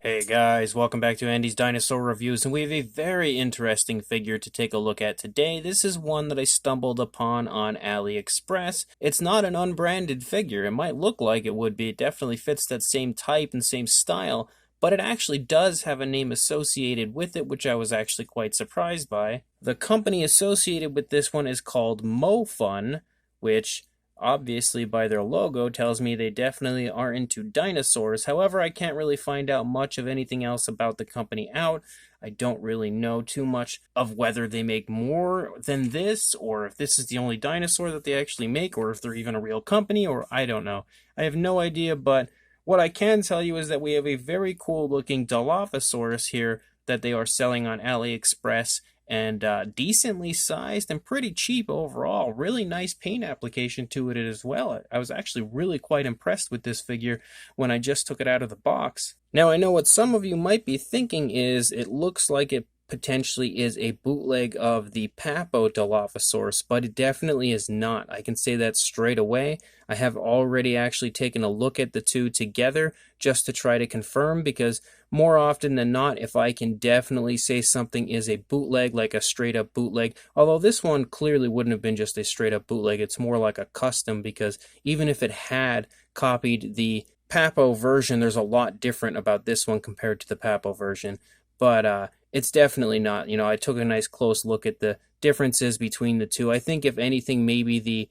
Hey guys, welcome back to Andy's Dinosaur Reviews, and we have a very interesting figure to take a look at today. This is one that I stumbled upon on AliExpress. It's not an unbranded figure. It might look like it would be. It definitely fits that same type and same style, but it actually does have a name associated with it, which I was actually quite surprised by. The company associated with this one is called Mofun, which obviously by their logo tells me they definitely are into dinosaurs. However, I can't really find out much of anything else about the company out. I don't really know too much of whether they make more than this, or if this is the only dinosaur that they actually make, or if they're even a real company, or I don't know. I have no idea, but what I can tell you is that we have a very cool looking Dilophosaurus here that they are selling on AliExpress, and decently sized and pretty cheap overall. Really nice paint application to it as well. I was actually really quite impressed with this figure when I just took it out of the box. Now, I know what some of you might be thinking is it looks like it potentially is a bootleg of the Papo Dilophosaurus, but it definitely is not. I can say that straight away. I have already actually taken a look at the two together just to try to confirm, because more often than not, if I can definitely say something is a bootleg, like a straight up bootleg, although this one clearly wouldn't have been just a straight up bootleg, it's more like a custom, because even if it had copied the Papo version, there's a lot different about this one compared to the Papo version. But it's definitely not. You know, I took a nice close look at the differences between the two. I think if anything, maybe the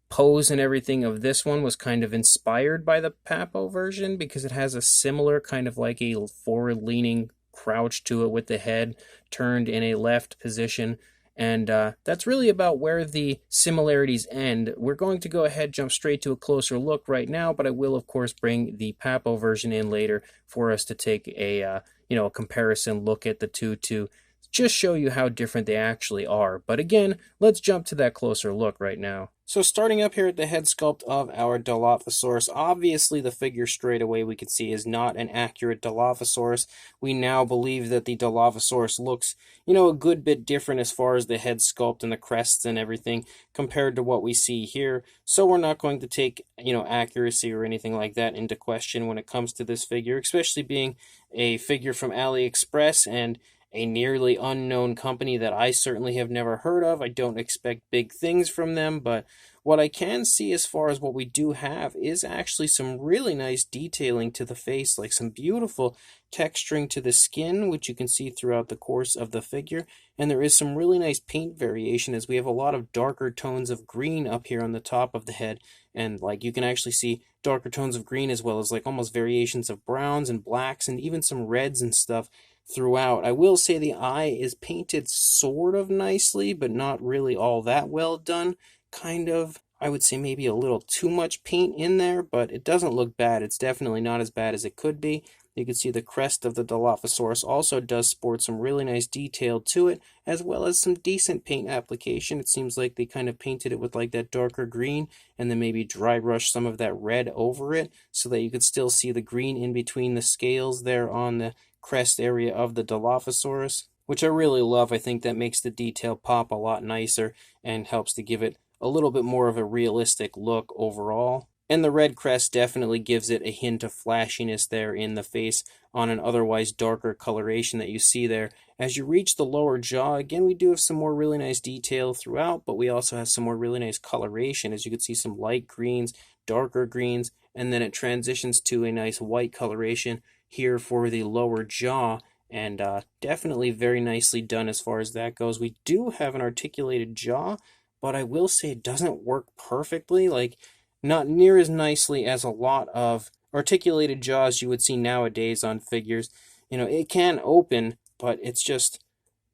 pose and everything of this one was kind of inspired by the Papo version, because it has a similar kind of like a forward-leaning crouch to it with the head turned in a left position. And that's really about where the similarities end. We're going to go ahead, jump straight to a closer look right now, but I will, of course, bring the Papo version in later for us to take a a comparison look at the two to just show you how different they actually are. But again, let's jump to that closer look right now. So starting up here at the head sculpt of our Dilophosaurus, obviously the figure straight away we can see is not an accurate Dilophosaurus. We now believe that the Dilophosaurus looks, a good bit different as far as the head sculpt and the crests and everything compared to what we see here. So we're not going to take, accuracy or anything like that into question when it comes to this figure, especially being a figure from AliExpress and a nearly unknown company that I certainly have never heard of. I don't expect big things from them, but what I can see as far as what we do have is actually some really nice detailing to the face, like some beautiful texturing to the skin, which you can see throughout the course of the figure, and there is some really nice paint variation, as we have a lot of darker tones of green up here on the top of the head, and like you can actually see darker tones of green as well as like almost variations of browns and blacks and even some reds and stuff throughout. I will say the eye is painted sort of nicely, but not really all that well done. Kind of, I would say maybe a little too much paint in there, but it doesn't look bad. It's definitely not as bad as it could be. You can see the crest of the Dilophosaurus also does sport some really nice detail to it, as well as some decent paint application. It seems like they kind of painted it with like that darker green, and then maybe dry brush some of that red over it, so that you could still see the green in between the scales there on the crest area of the Dilophosaurus, which I really love. I think that makes the detail pop a lot nicer and helps to give it a little bit more of a realistic look overall. And the red crest definitely gives it a hint of flashiness there in the face on an otherwise darker coloration that you see there. As you reach the lower jaw, again, we do have some more really nice detail throughout, but we also have some more really nice coloration. As you can see, some light greens, darker greens, and then it transitions to a nice white coloration here for the lower jaw, and definitely very nicely done as far as that goes. We do have an articulated jaw, but I will say it doesn't work perfectly, like not near as nicely as a lot of articulated jaws you would see nowadays on figures. It can open, but it's just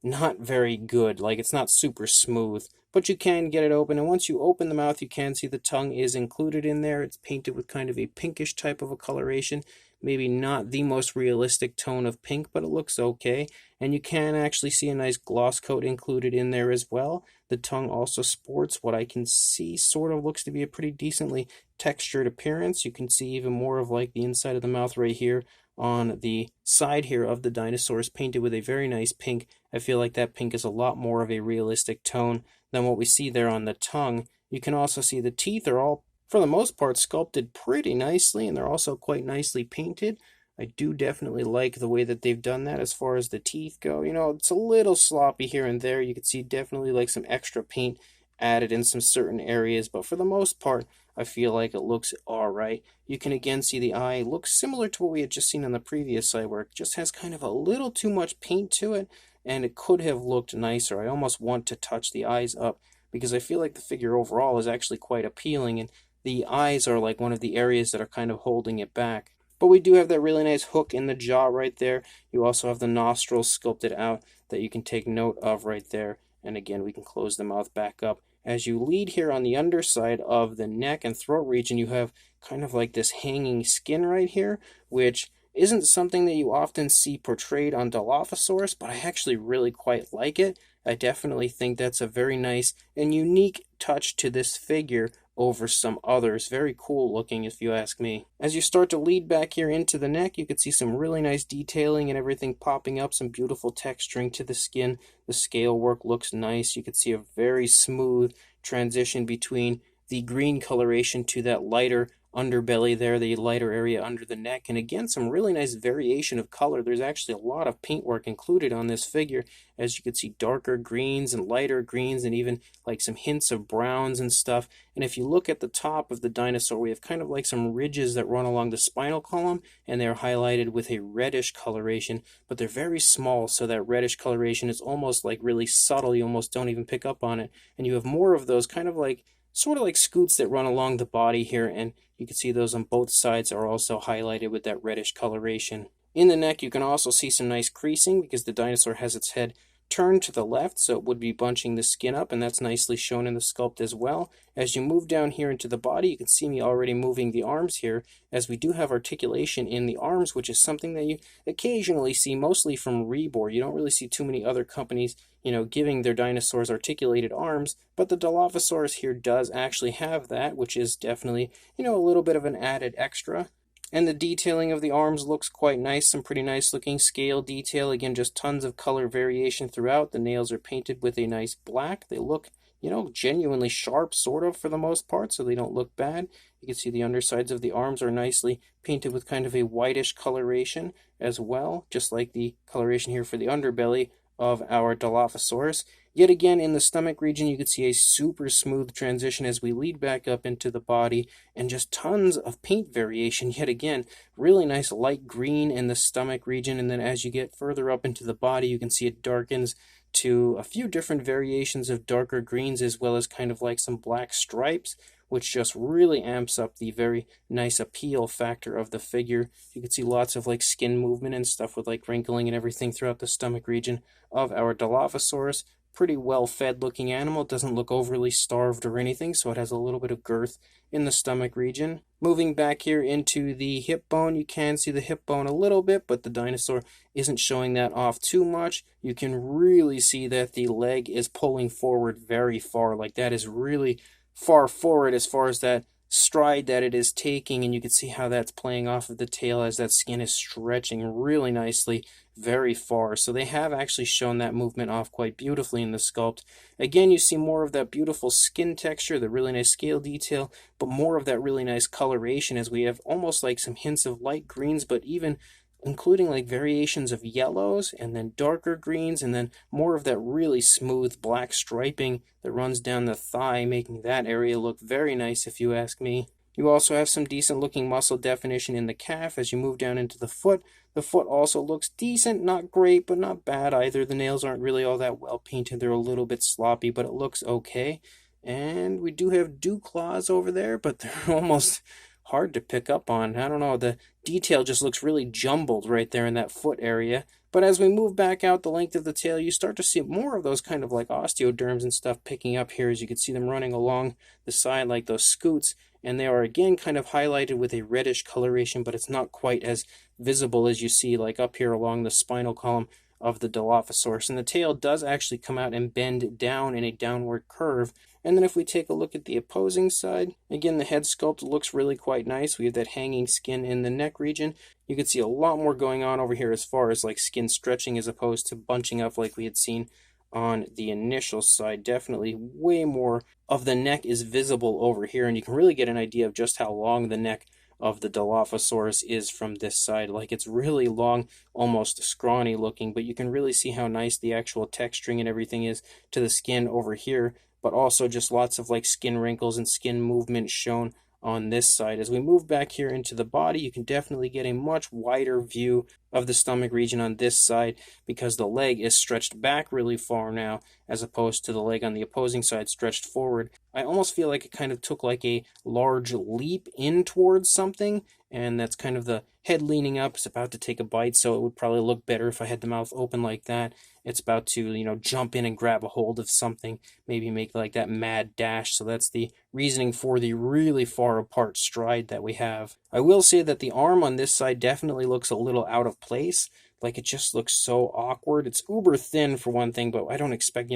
not very good. Like, it's not super smooth, but you can get it open, and once you open the mouth, you can see the tongue is included in there. It's painted with kind of a pinkish type of a coloration. Maybe not the most realistic tone of pink, but it looks okay. And you can actually see a nice gloss coat included in there as well. The tongue also sports what I can see sort of looks to be a pretty decently textured appearance. You can see even more of like the inside of the mouth right here on the side here of the dinosaurs, painted with a very nice pink. I feel like that pink is a lot more of a realistic tone than what we see there on the tongue. You can also see the teeth are all, for the most part, sculpted pretty nicely, and they're also quite nicely painted. I do definitely like the way that they've done that as far as the teeth go. You know, it's a little sloppy here and there. You can see definitely like some extra paint added in some certain areas, but for the most part, I feel like it looks alright. You can again see the eye looks similar to what we had just seen on the previous side, where it just has kind of a little too much paint to it, and it could have looked nicer. I almost want to touch the eyes up because I feel like the figure overall is actually quite appealing, and the eyes are like one of the areas that are kind of holding it back. But we do have that really nice hook in the jaw right there. You also have the nostrils sculpted out that you can take note of right there. And again, we can close the mouth back up. As you lead here on the underside of the neck and throat region, you have kind of like this hanging skin right here, which isn't something that you often see portrayed on Dilophosaurus, but I actually really quite like it. I definitely think that's a very nice and unique touch to this figure over some others. Very cool looking, if you ask me. As you start to lead back here into the neck, you can see some really nice detailing and everything popping up, some beautiful texturing to the skin. The scale work looks nice. You can see a very smooth transition between the green coloration to that lighter underbelly there, the lighter area under the neck, and again some really nice variation of color. There's actually a lot of paintwork included on this figure, as you can see darker greens and lighter greens and even like some hints of browns and stuff. And if you look at the top of the dinosaur, we have kind of like some ridges that run along the spinal column, and they're highlighted with a reddish coloration, but they're very small, so that reddish coloration is almost like really subtle. You almost don't even pick up on it, and you have more of those kind of like sort of like scoots that run along the body here, and you can see those on both sides are also highlighted with that reddish coloration. In the neck, you can also see some nice creasing because the dinosaur has its head turned to the left, so it would be bunching the skin up, and that's nicely shown in the sculpt as well. As you move down here into the body, you can see me already moving the arms here, as we do have articulation in the arms, which is something that you occasionally see, mostly from Rebor. You don't really see too many other companies, giving their dinosaurs articulated arms, but the Dilophosaurus here does actually have that, which is definitely, a little bit of an added extra. And the detailing of the arms looks quite nice, some pretty nice looking scale detail. Again, just tons of color variation throughout. The nails are painted with a nice black. They look, genuinely sharp, sort of, for the most part, so they don't look bad. You can see the undersides of the arms are nicely painted with kind of a whitish coloration as well, just like the coloration here for the underbelly of our Dilophosaurus. Yet again, in the stomach region, you can see a super smooth transition as we lead back up into the body, and just tons of paint variation. Yet again, really nice light green in the stomach region, and then as you get further up into the body, you can see it darkens to a few different variations of darker greens, as well as kind of like some black stripes, which just really amps up the very nice appeal factor of the figure. You can see lots of like skin movement and stuff with like wrinkling and everything throughout the stomach region of our Dilophosaurus. Pretty well fed looking animal. It doesn't look overly starved or anything, so it has a little bit of girth in the stomach region. Moving back here into the hip bone, you can see the hip bone a little bit, but the dinosaur isn't showing that off too much. You can really see that the leg is pulling forward very far. Like that is really far forward as far as that stride that it is taking, and you can see how that's playing off of the tail as that skin is stretching really nicely very far. So they have actually shown that movement off quite beautifully in the sculpt. Again, you see more of that beautiful skin texture, the really nice scale detail, but more of that really nice coloration, as we have almost like some hints of light greens, but even including like variations of yellows and then darker greens, and then more of that really smooth black striping that runs down the thigh, making that area look very nice, if you ask me. You also have some decent looking muscle definition in the calf. As you move down into the foot also looks decent, not great, but not bad either. The nails aren't really all that well painted. They're a little bit sloppy, but it looks okay. And we do have dew claws over there, but they're almost hard to pick up on. I don't know, the detail just looks really jumbled right there in that foot area. But as we move back out the length of the tail, you start to see more of those kind of like osteoderms and stuff picking up here, as you can see them running along the side like those scoots, and they are again kind of highlighted with a reddish coloration, but it's not quite as visible as you see like up here along the spinal column of the Dilophosaurus. And the tail does actually come out and bend down in a downward curve. And then if we take a look at the opposing side, again, the head sculpt looks really quite nice. We have that hanging skin in the neck region. You can see a lot more going on over here as far as like skin stretching as opposed to bunching up like we had seen on the initial side. Definitely way more of the neck is visible over here, and you can really get an idea of just how long the neck of the Dilophosaurus is from this side. Like, it's really long, almost scrawny looking, but you can really see how nice the actual texturing and everything is to the skin over here, but also just lots of like skin wrinkles and skin movement shown on this side. As we move back here into the body, you can definitely get a much wider view of the stomach region on this side because the leg is stretched back really far now as opposed to the leg on the opposing side stretched forward. I almost feel like it kind of took like a large leap in towards something, and that's kind of the head leaning up. It's about to take a bite, so it would probably look better if I had the mouth open like that. It's about to, jump in and grab a hold of something, maybe make like that mad dash. So that's the reasoning for the really far apart stride that we have. I will say that the arm on this side definitely looks a little out of place. Like, it just looks so awkward. It's uber thin for one thing, but I don't expect,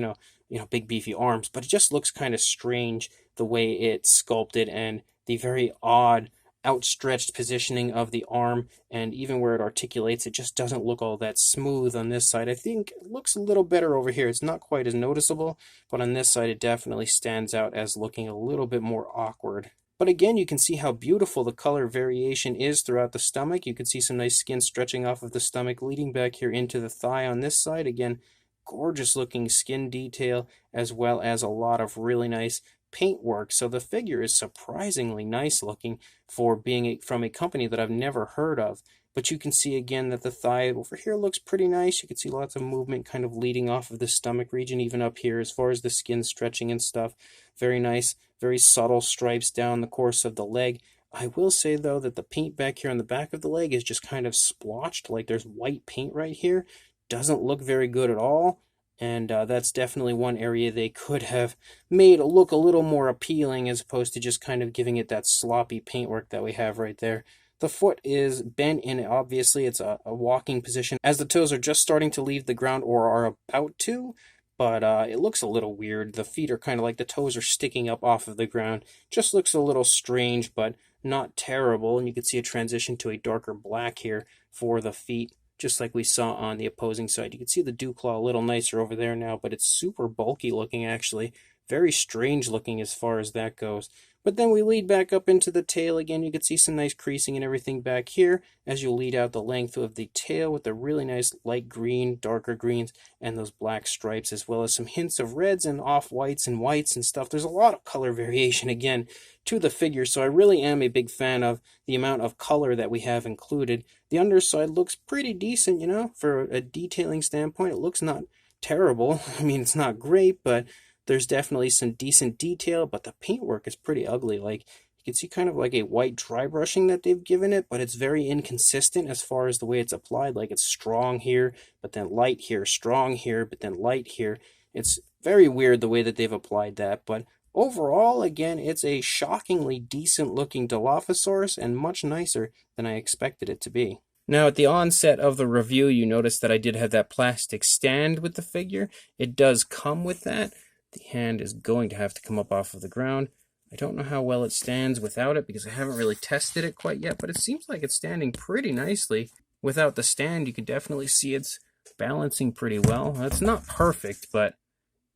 big beefy arms, but it just looks kind of strange the way it's sculpted and the very odd outstretched positioning of the arm, and even where it articulates, it just doesn't look all that smooth on this side. I think it looks a little better over here. It's not quite as noticeable, but on this side it definitely stands out as looking a little bit more awkward. But again, you can see how beautiful the color variation is throughout the stomach. You can see some nice skin stretching off of the stomach, leading back here into the thigh on this side. Again, gorgeous looking skin detail, as well as a lot of really nice paintwork. So the figure is surprisingly nice looking for being from a company that I've never heard of. But you can see again that the thigh over here looks pretty nice. You can see lots of movement kind of leading off of the stomach region, even up here as far as the skin stretching and stuff. Very nice, very subtle stripes down the course of the leg. I will say though that the paint back here on the back of the leg is just kind of splotched, like there's white paint right here. Doesn't look very good at all. And that's definitely one area they could have made look a little more appealing as opposed to just kind of giving it that sloppy paintwork that we have right there. The foot is bent and obviously it's a walking position as the toes are just starting to leave the ground or are about to, but it looks a little weird. The feet are kind of like the toes are sticking up off of the ground. Just looks a little strange, but not terrible. And you can see a transition to a darker black here for the feet, just like we saw on the opposing side. You can see the dew claw a little nicer over there now, but it's super bulky looking actually. Very strange looking as far as that goes. But then we lead back up into the tail again. You can see some nice creasing and everything back here as you lead out the length of the tail with the really nice light green, darker greens, and those black stripes, as well as some hints of reds and off-whites and whites and stuff. There's a lot of color variation again to the figure, so I really am a big fan of the amount of color that we have included. The underside looks pretty decent, for a detailing standpoint. It looks not terrible. I mean, it's not great, but there's definitely some decent detail, but the paintwork is pretty ugly. Like, you can see kind of like a white dry brushing that they've given it, but it's very inconsistent as far as the way it's applied. Like, it's strong here, but then light here, strong here, but then light here. It's very weird the way that they've applied that, but overall, again, it's a shockingly decent looking Dilophosaurus and much nicer than I expected it to be. Now, at the onset of the review, you noticed that I did have that plastic stand with the figure. It does come with that. The hand is going to have to come up off of the ground. I don't know how well it stands without it because I haven't really tested it quite yet, but it seems like it's standing pretty nicely. Without the stand, you can definitely see it's balancing pretty well. It's not perfect, but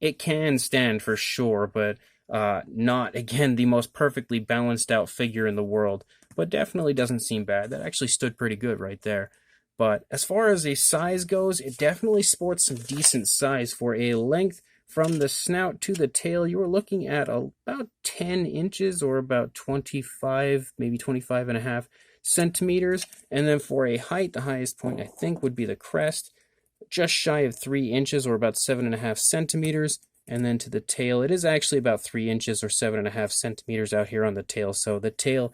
it can stand for sure, but not, again, the most perfectly balanced out figure in the world, but definitely doesn't seem bad. That actually stood pretty good right there. But as far as a size goes, it definitely sports some decent size for a length. From the snout to the tail, you are looking at about 10 inches or about 25, maybe 25 and a half centimeters. And then for a height, the highest point I think would be the crest, just shy of 3 inches or about 7.5 centimeters. And then to the tail, it is actually about 3 inches or 7.5 centimeters out here on the tail. So the tail,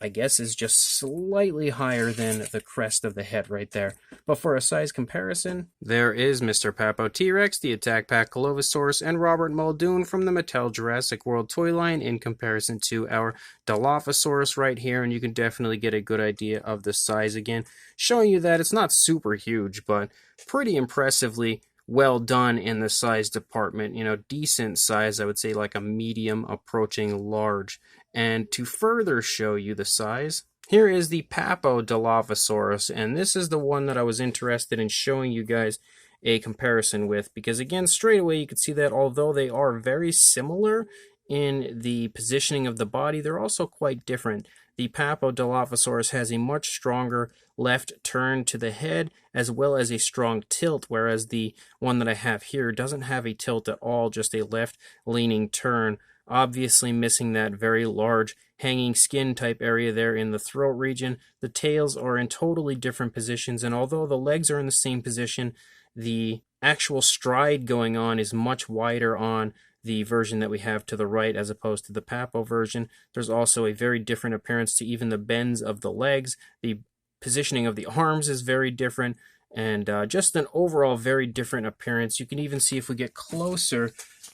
I guess, is just slightly higher than the crest of the head right there. But for a size comparison, there is Mr. Papo T-Rex, the Attack Pack Dilophosaurus, and Robert Muldoon from the Mattel Jurassic World toy line in comparison to our Dilophosaurus right here, and you can definitely get a good idea of the size again, showing you that it's not super huge, but pretty impressively well done in the size department. Decent size, I would say like a medium approaching large. And to further show you the size, here is the Papo Dilophosaurus, and this is the one that I was interested in showing you guys a comparison with, because again, straight away you can see that although they are very similar in the positioning of the body, they're also quite different. the Papo Dilophosaurus has a much stronger left turn to the head, as well as a strong tilt, whereas the one that I have here doesn't have a tilt at all, just a left-leaning turn. Obviously missing that very large hanging skin type area there in the throat region. The tails are in totally different positions, and although the legs are in the same position, the actual stride going on is much wider on the version that we have to the right as opposed to the Papo version. There's also a very different appearance to even the bends of the legs. The positioning of the arms is very different, and just an overall very different appearance. You can even see if we get closer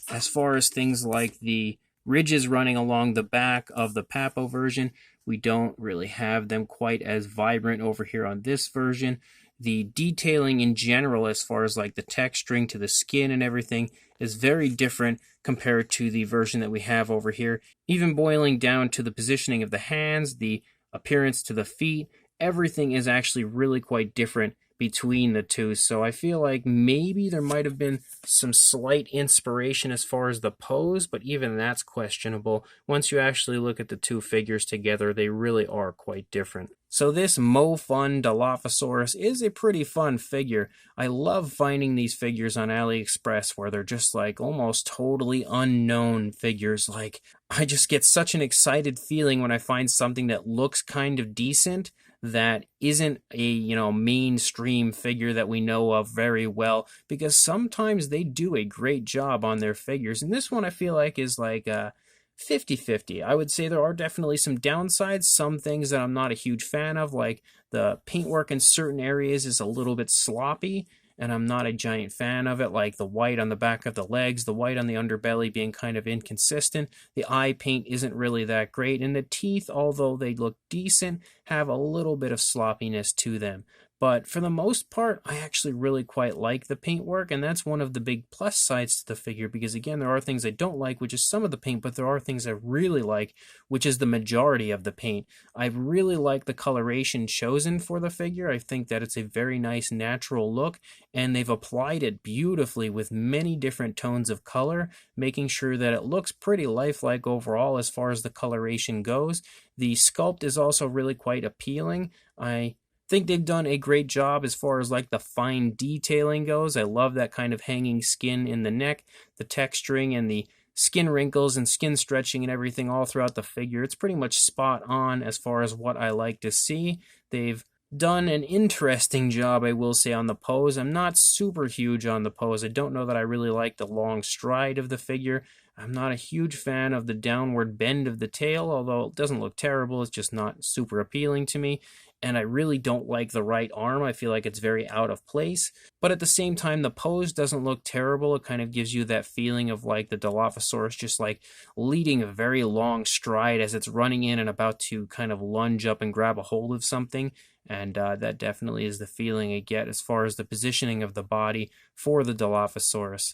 as far as things like the ridges running along the back of the Papo version. We don't really have them quite as vibrant over here on this version. The detailing in general, as far as like the texturing to the skin and everything, is very different compared to the version that we have over here. Even boiling down to the positioning of the hands, the appearance to the feet, everything is actually really quite different between the two. So I feel like maybe there might have been some slight inspiration as far as the pose, but even that's questionable. Once you actually look at the two figures together, they really are quite different. So this Mofun Dilophosaurus is a pretty fun figure. I love finding these figures on AliExpress where they're just like almost totally unknown figures. Like, I just get such an excited feeling when I find something that looks kind of decent, that isn't a, mainstream figure that we know of very well, because sometimes they do a great job on their figures. And this one I feel like is like 50-50. I would say there are definitely some downsides, some things that I'm not a huge fan of, like the paintwork in certain areas is a little bit sloppy, and I'm not a giant fan of it, like the white on the back of the legs, the white on the underbelly being kind of inconsistent. The eye paint isn't really that great, and the teeth, although they look decent, have a little bit of sloppiness to them. But for the most part, I actually really quite like the paintwork, and that's one of the big plus sides to the figure, because again, there are things I don't like, which is some of the paint, but there are things I really like, which is the majority of the paint. I really like the coloration chosen for the figure. I think that it's a very nice natural look, and they've applied it beautifully with many different tones of color, making sure that it looks pretty lifelike overall as far as the coloration goes. The sculpt is also really quite appealing. I think they've done a great job as far as like the fine detailing goes. I love that kind of hanging skin in the neck, the texturing and the skin wrinkles and skin stretching and everything all throughout the figure. It's pretty much spot on as far as what I like to see. They've done an interesting job, I will say, on the pose. I'm not super huge on the pose. I don't know that I really like the long stride of the figure. I'm not a huge fan of the downward bend of the tail, although it doesn't look terrible. It's just not super appealing to me. And I really don't like the right arm. I feel like it's very out of place. But at the same time, the pose doesn't look terrible. It kind of gives you that feeling of like the Dilophosaurus just like leading a very long stride as it's running in and about to kind of lunge up and grab a hold of something. And that definitely is the feeling I get as far as the positioning of the body for the Dilophosaurus.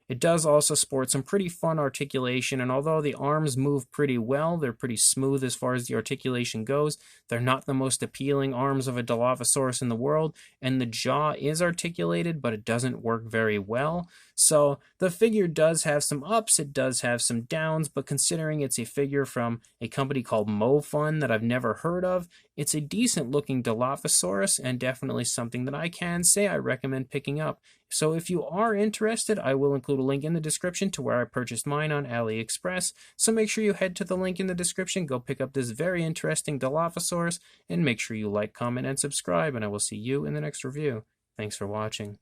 It does also sport some pretty fun articulation, and although the arms move pretty well, they're pretty smooth as far as the articulation goes. They're not the most appealing arms of a Dilophosaurus in the world, and the jaw is articulated, but it doesn't work very well. So the figure does have some ups, it does have some downs, but considering it's a figure from a company called Mofun that I've never heard of, it's a decent looking Dilophosaurus, and definitely something that I can say I recommend picking up. So if you are interested, I will include a link in the description to where I purchased mine on AliExpress. So make sure you head to the link in the description, go pick up this very interesting Dilophosaurus, and make sure you like, comment, and subscribe, and I will see you in the next review. Thanks for watching.